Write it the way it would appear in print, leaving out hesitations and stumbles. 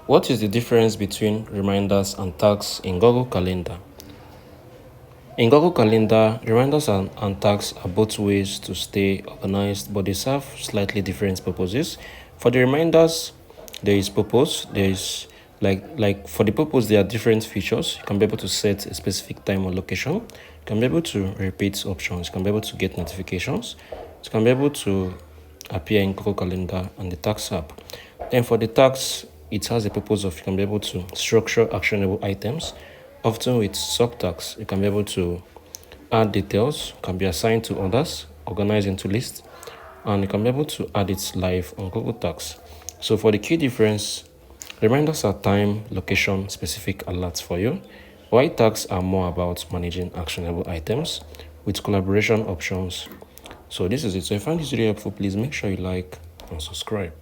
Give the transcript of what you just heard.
What is the difference between reminders and tasks in Google Calendar? In Google Calendar, reminders and tasks are both ways to stay organized, but they serve slightly different purposes. For the reminders, there is purpose. There is like for the purpose, there are different features. You can be able to set a specific time or location. You can be able to repeat options. You can be able to get notifications. You can be able to appear in Google Calendar and the tasks app. Then for the tasks, it has a purpose of you can be able to structure actionable items. Often with subtasks, you can be able to add details, can be assigned to others, organize into lists, and you can be able to add it live on Google Tasks. So for the key difference, reminders are time, location, specific alerts for you, while tasks are more about managing actionable items with collaboration options. So this is it. So if you find this video helpful, please make sure you like and subscribe.